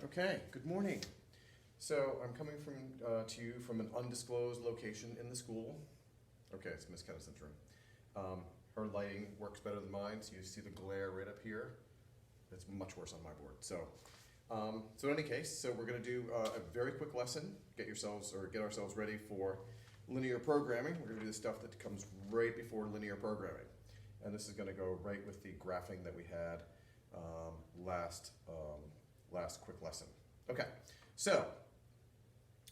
Okay, good morning. So I'm coming to you from an undisclosed location in the school. Okay, it's Miss Kennison's room. Her lighting works better than mine, so you see the glare right up here. It's much worse on my board. So in any case, so we're going to do a very quick lesson. Get ourselves ready for linear programming. We're going to do the stuff that comes right before linear programming, and this is going to go right with the graphing that we had last quick lesson. Okay, so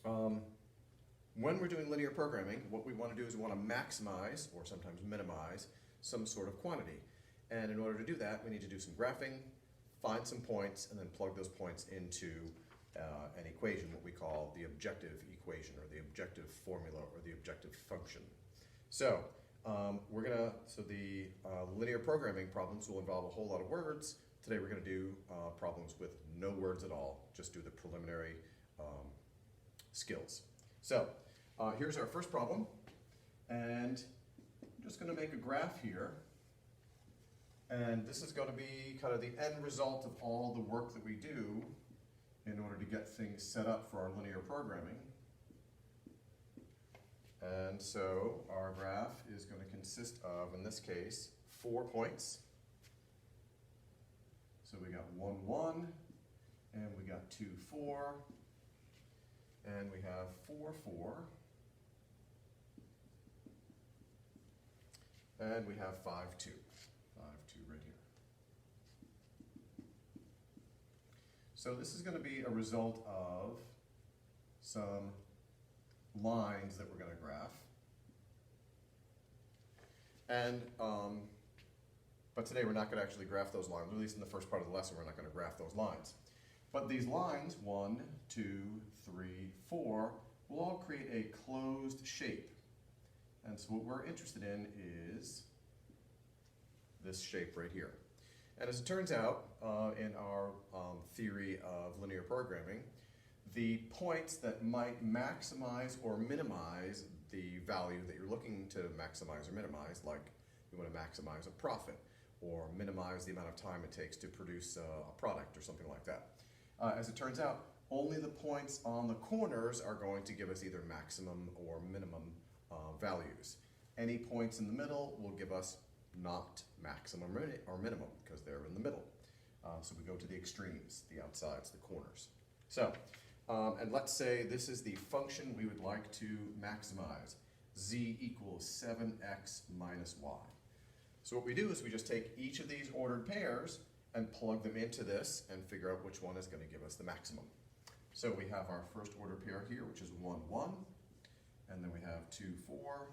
when we're doing linear programming, what we want to do is we want to maximize, or sometimes minimize, some sort of quantity. And in order to do that, we need to do some graphing, find some points, and then plug those points into an equation, what we call the objective equation, or the objective formula, or the objective function. So the linear programming problems will involve a whole lot of words. Today we're going to do problems with no words at all, just do the preliminary skills. So here's our first problem, and I'm just going to make a graph here. And this is going to be kind of the end result of all the work that we do in order to get things set up for our linear programming. And so our graph is going to consist of, in this case, 4 points. So we got 1, 1, and we got 2, 4, and we have 4, 4, and we have 5, 2. 5, 2 right here. So this is going to be a result of some lines that we're going to graph. And but today we're not going to actually graph those lines, at least in the first part of the lesson we're not going to graph those lines. But these lines, 1, 2, 3, 4, will all create a closed shape. And so what we're interested in is this shape right here. And as it turns out, in our theory of linear programming, the points that might maximize or minimize the value that you're looking to maximize or minimize, like you want to maximize a profit, or minimize the amount of time it takes to produce a product or something like that. As it turns out, only the points on the corners are going to give us either maximum or minimum values. Any points in the middle will give us not maximum or minimum because they're in the middle. So we go to the extremes, the outsides, the corners. So, and let's say this is the function we would like to maximize. Z equals 7x minus y. So what we do is we just take each of these ordered pairs and plug them into this and figure out which one is going to give us the maximum. So we have our first order pair here, which is 1, 1, and then we have 2, 4,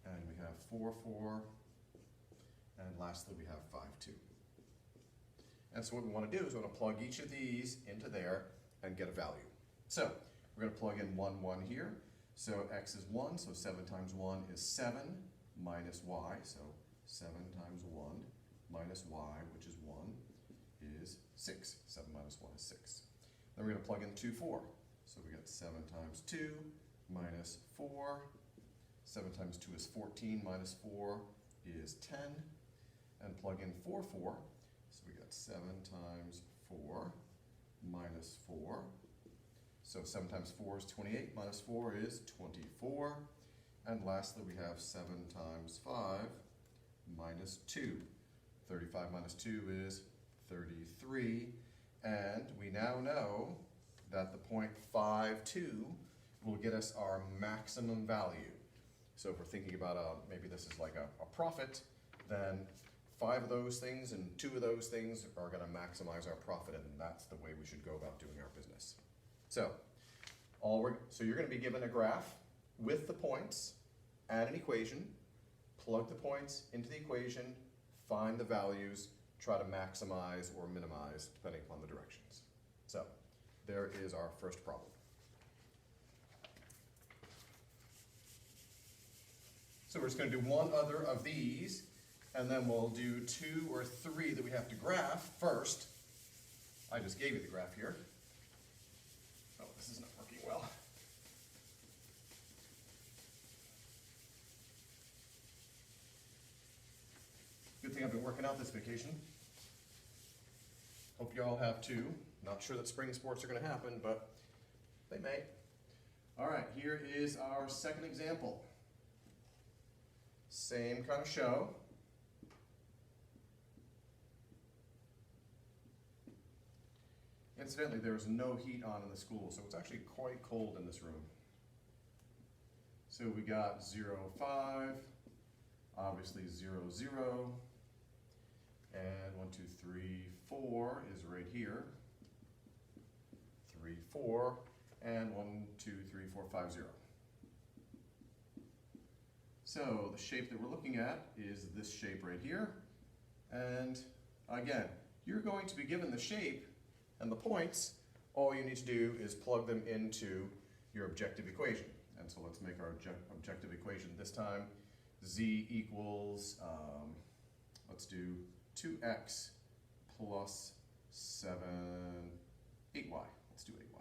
and we have 4, 4, and lastly we have 5, 2. And so what we want to do is we want to plug each of these into there and get a value. So we're going to plug in 1, 1 here. So x is 1, so 7 times 1 is 7 minus y. So 7 times 1 minus y, which is 1, is 6. 7 minus 1 is 6. Then we're going to plug in 2, 4. So we got 7 times 2 minus 4. 7 times 2 is 14 minus 4 is 10. And plug in 4, 4. So we got 7 times 4 minus 4. So 7 times 4 is 28, minus 4 is 24. And lastly, we have 7 times 5 minus 2. 35 minus 2 is 33. And we now know that the point 5, 2 will get us our maximum value. So if we're thinking about maybe this is like a profit, then 5 of those things and 2 of those things are going to maximize our profit, and that's the way we should go about doing our business. So you're going to be given a graph with the points, add an equation, plug the points into the equation, find the values, try to maximize or minimize depending upon the directions. So there is our first problem. So we're just going to do one other of these, and then we'll do 2 or 3 that we have to graph first. I just gave you the graph here. Oh, this is not working well. Good thing I've been working out this vacation. Hope you all have too. Not sure that spring sports are going to happen, but they may. All right, here is our second example. Same kind of show. Incidentally, there's no heat on in the school, so it's actually quite cold in this room. So we got 0, 5, obviously 0, 0, and 1, 2, 3, 4 is right here. 3, 4, and 1, 2, 3, 4, 5, 0. So the shape that we're looking at is this shape right here. And again, you're going to be given the shape and the points. All you need to do is plug them into your objective equation. And so let's make our objective equation this time. Z equals, let's do 2x plus 7, 8y. Let's do 8y.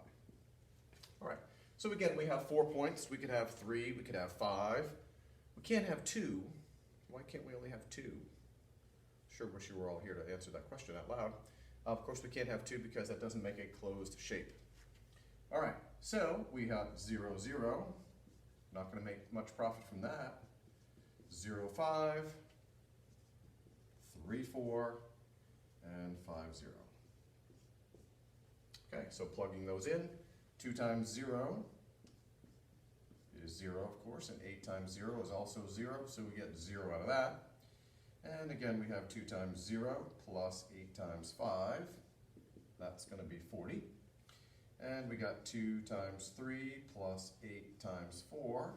All right, so again, we have 4 points. We could have 3, we could have 5. We can't have 2. Why can't we only have 2? Sure wish you were all here to answer that question out loud. Of course, we can't have 2 because that doesn't make a closed shape. All right, so we have 0, 0. Not going to make much profit from that. 0, 5, 3, 4, and 5, 0. Okay, so plugging those in, 2 times 0 is 0, of course, and 8 times 0 is also 0, so we get 0 out of that. And again, we have 2 times 0 plus 8 times 5. That's going to be 40. And we got 2 times 3 plus 8 times 4.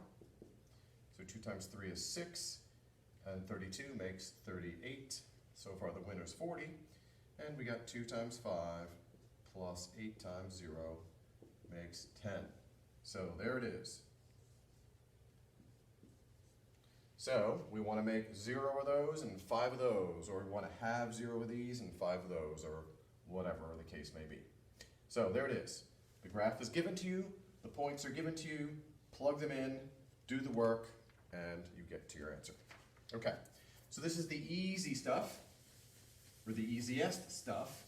So 2 times 3 is 6, and 32 makes 38. So far the winner's 40. And we got 2 times 5 plus 8 times 0 makes 10. So there it is. So we want to make 0 of those and 5 of those, or we want to have 0 of these and 5 of those, or whatever the case may be. So there it is. The graph is given to you, the points are given to you, plug them in, do the work, and you get to your answer. Okay, so this is the easy stuff, or the easiest stuff.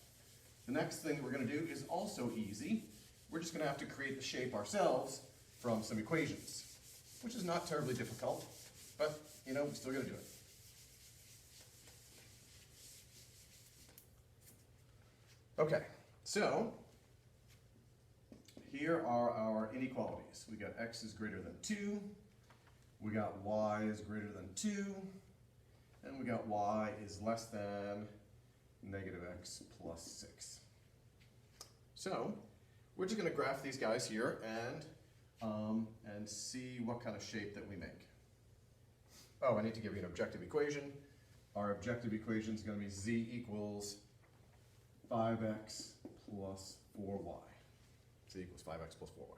The next thing that we're going to do is also easy. We're just going to have to create the shape ourselves from some equations, which is not terribly difficult, but you know, we're still going to do it. Okay, so here are our inequalities. We got x is greater than 2, we got y is greater than 2, and we got y is less than negative x plus 6. So we're just going to graph these guys here and see what kind of shape that we make. Oh, I need to give you an objective equation. Our objective equation is going to be z equals 5x plus 4y. Z equals 5x plus 4y.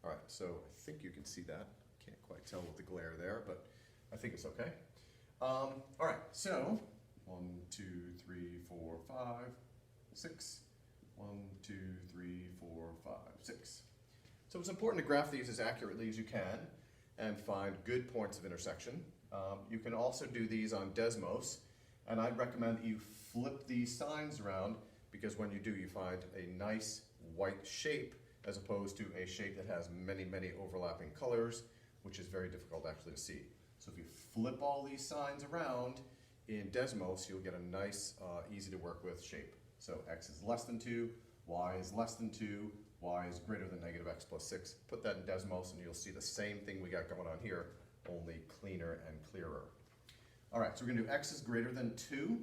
All right, so I think you can see that. Can't quite tell with the glare there, but I think it's okay. All right, so 1, 2, 3, 4, 5, 6. 1, 2, 3, 4, 5, 6. So it's important to graph these as accurately as you can and find good points of intersection. You can also do these on Desmos, and I'd recommend that you flip these signs around, because when you do, you find a nice white shape as opposed to a shape that has many, many overlapping colors, which is very difficult actually to see. So if you flip all these signs around in Desmos, you'll get a nice, easy to work with shape. So x is less than 2, y is less than 2, y is greater than negative x plus 6. Put that in Desmos and you'll see the same thing we got going on here, only cleaner and clearer. All right, so we're going to do x is greater than 2.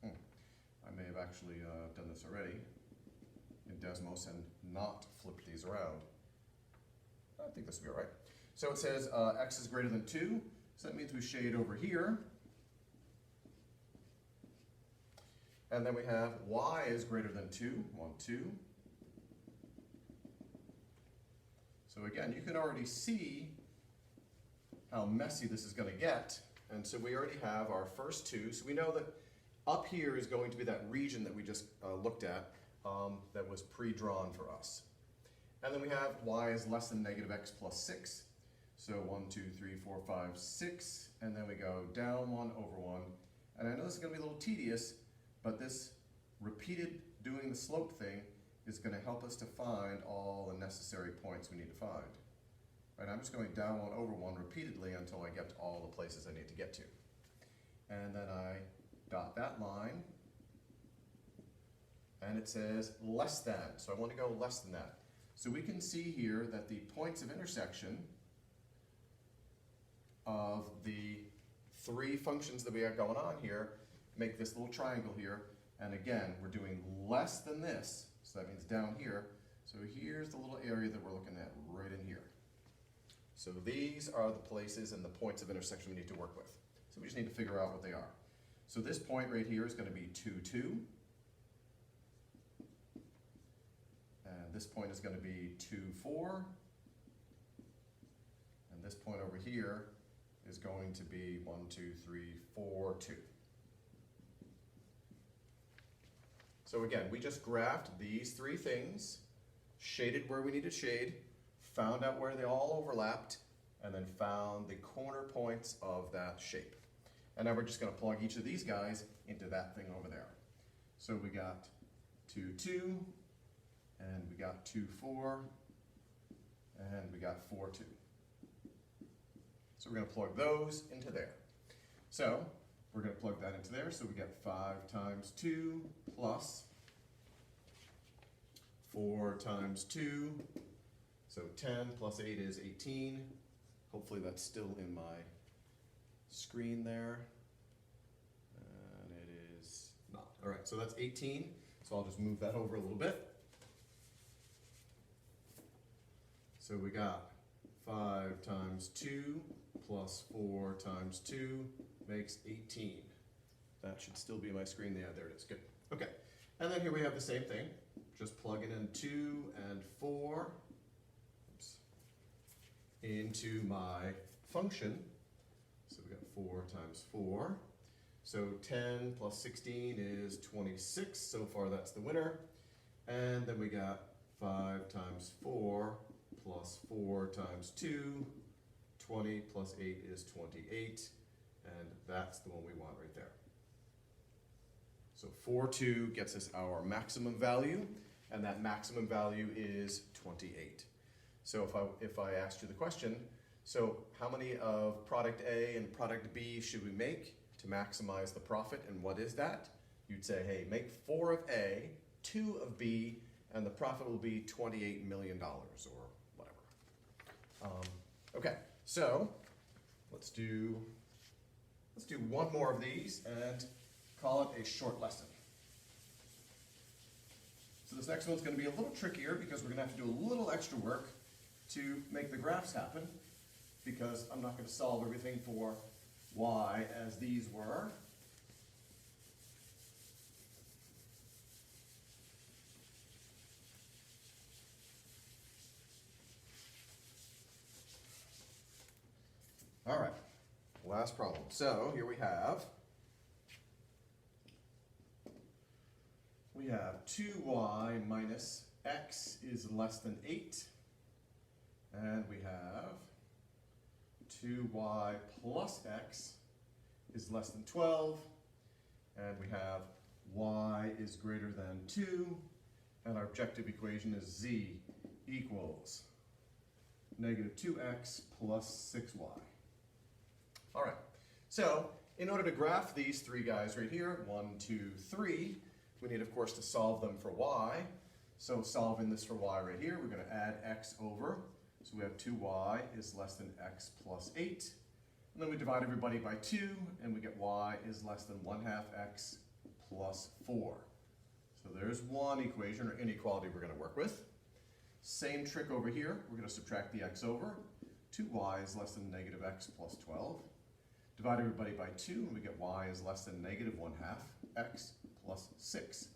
I may have actually done this already in Desmos and not flipped these around. I think this will be all right. So it says x is greater than 2, so that means we shade over here. And then we have y is greater than 2, 1, 2. So again, you can already see how messy this is going to get. And so we already have our first 2. So we know that up here is going to be that region that we just looked at that was pre-drawn for us. And then we have y is less than negative x plus 6. So 1, 2, 3, 4, 5, 6. And then we go down 1 over 1. And I know this is going to be a little tedious, but this repeated doing the slope thing is going to help us to find all the necessary points we need to find. Right, I'm just going down one over one repeatedly until I get to all the places I need to get to. And then I dot that line, and it says less than, so I want to go less than that. So we can see here that the points of intersection of the three functions that we have going on here make this little triangle here, and again, we're doing less than this, so that means down here. So here's the little area that we're looking at right in here. So these are the places and the points of intersection we need to work with. So we just need to figure out what they are. So this point right here is going to be 2, 2. And this point is going to be 2, 4. And this point over here is going to be 1, 2, 3, 4, 2. So again, we just graphed these three things, shaded where we need to shade, found out where they all overlapped, and then found the corner points of that shape. And now we're just going to plug each of these guys into that thing over there. So we got 2, 2, and we got 2, 4, and we got 4, 2. So we're going to plug those into there. So we're going to plug that into there. So we get 5 times 2 plus 4 times 2. So 10 plus 8 is 18. Hopefully that's still in my screen there. And it is not. All right, so that's 18. So I'll just move that over a little bit. So we got 5 times 2 plus 4 times 2 makes 18. That should still be my screen. Yeah, there it is. Good. Okay. And then here we have the same thing. Just plugging in 2 and 4 into my function. So we got 4 times 4. So 10 plus 16 is 26. So far that's the winner. And then we got 5 times 4 plus 4 times 2. 20 plus 8 is 28. And that's the one we want right there. So 4, 2 gets us our maximum value. And that maximum value is 28. So if I asked you the question, so how many of product A and product B should we make to maximize the profit, and what is that? You'd say, hey, make 4 of A, 2 of B, and the profit will be $28 million or whatever. Okay, so let's do one more of these and call it a short lesson. So this next one's going to be a little trickier because we're going to have to do a little extra work to make the graphs happen, because I'm not going to solve everything for y as these were. All right, last problem. So here we have 2y minus x is less than 8. And we have 2y plus x is less than 12. And we have y is greater than 2. And our objective equation is z equals negative 2x plus 6y. All right, so in order to graph these three guys right here, 1, 2, 3, we need, of course, to solve them for y. So solving this for y right here, we're going to add x over. So we have 2y is less than x plus 8. And then we divide everybody by 2, and we get y is less than 1/2 x plus 4. So there's one equation or inequality we're going to work with. Same trick over here. We're going to subtract the x over. 2y is less than negative x plus 12. Divide everybody by 2, and we get y is less than negative 1/2 x plus 6.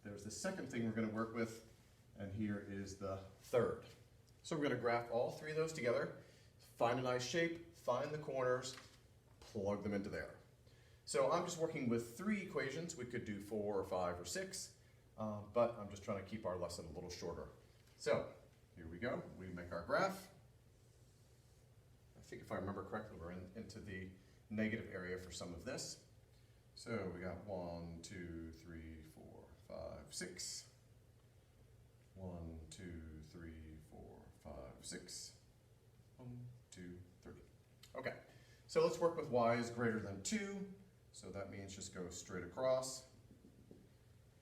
There's the second thing we're going to work with, and here is the third. So we're going to graph all three of those together, find a nice shape, find the corners, plug them into there. So I'm just working with 3 equations. We could do 4 or 5 or 6, but I'm just trying to keep our lesson a little shorter. So here we go. We make our graph. I think if I remember correctly, we're into the negative area for some of this. So we got 1, 2, 3, 4, 5, 6. 1, 2, 3, 4, 5, 6. 1, 2, 3. Okay, so let's work with y is greater than 2. So that means just go straight across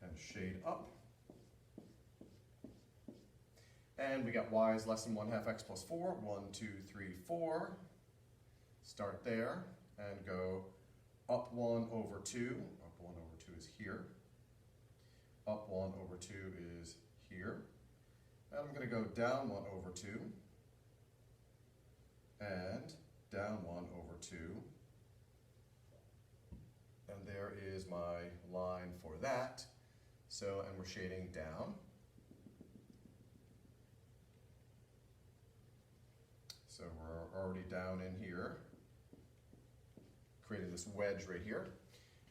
and shade up. And we got y is less than 1/2 x plus 4. 1, 2, 3, 4. Start there and go up 1 over 2. Up 1 over 2 is here. Up 1 over 2 is here. And I'm going to go down 1 over 2. And down 1 over 2. And there is my line for that. So, and we're shading down. So we're already down in here, creating this wedge right here.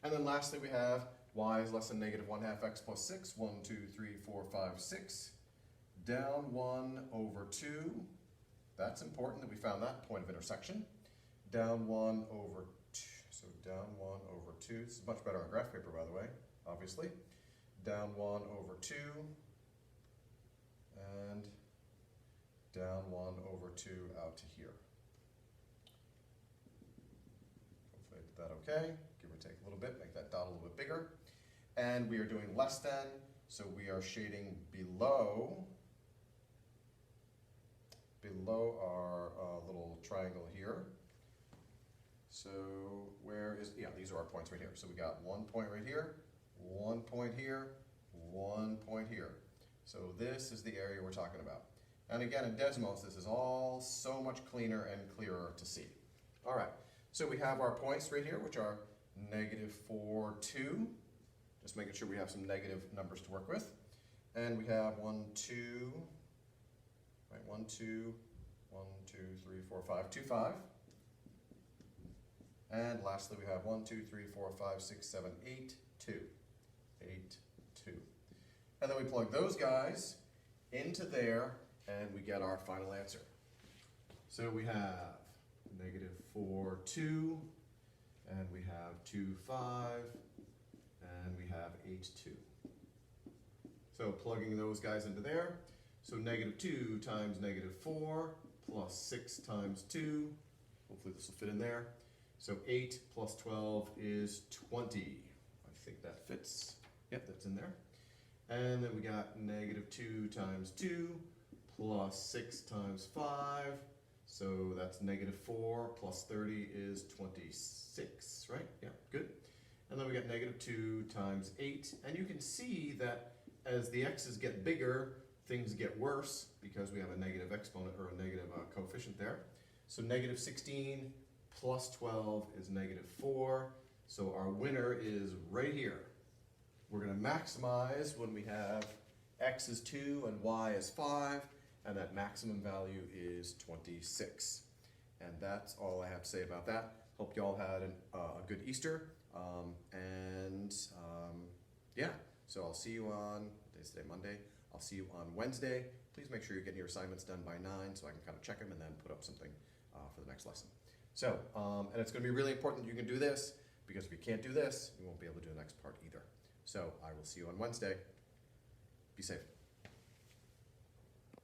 And then lastly we have y is less than negative 1/2 x plus 6. 1, 2, 3, 4, 5, 6. Down 1 over 2. That's important that we found that point of intersection. Down 1 over 2. So down 1 over 2. This is much better on graph paper, by the way, obviously. Down 1 over 2. And down 1 over 2 out to here. Hopefully I did that okay. Give or take a little bit, make that dot a little bit bigger. And we are doing less than, so we are shading below our little triangle here. So where is, yeah, these are our points right here. So we got 1 point right here, 1 point here, 1 point here. So this is the area we're talking about. And again, in Desmos, this is all so much cleaner and clearer to see. All right, so we have our points right here, which are negative 4, 2. Just making sure we have some negative numbers to work with. And we have 1, 2, right, 1, 2, 1, 2, 3, 4, 5, 2, 5. And lastly, we have 1, 2, 3, 4, 5, 6, 7, 8, 2. 8, 2. And then we plug those guys into there, and we get our final answer. So we have negative 4, 2, and we have 2, 5, and we have 8, 2. So plugging those guys into there, so negative 2 times negative 4 plus 6 times 2, hopefully this will fit in there. So 8 plus 12 is 20. I think that fits. Yep, that's in there. And then we got negative 2 times 2 plus 6 times 5. So that's negative 4 plus 30 is 26, right? Yeah, good. And then we got negative 2 times 8. And you can see that as the x's get bigger, things get worse because we have a negative exponent or a negative coefficient there. So negative 16 plus 12 is negative 4. So our winner is right here. We're going to maximize when we have x is 2 and y is 5, and that maximum value is 26. And that's all I have to say about that. Hope you all had a good Easter. Yeah, so I'll see you on, today's today, Monday. I'll see you on Wednesday. Please make sure you're getting your assignments done by 9 so I can kind of check them and then put up something for the next lesson. So, and it's going to be really important that you can do this, because if you can't do this, you won't be able to do the next part either. So I will see you on Wednesday. Be safe.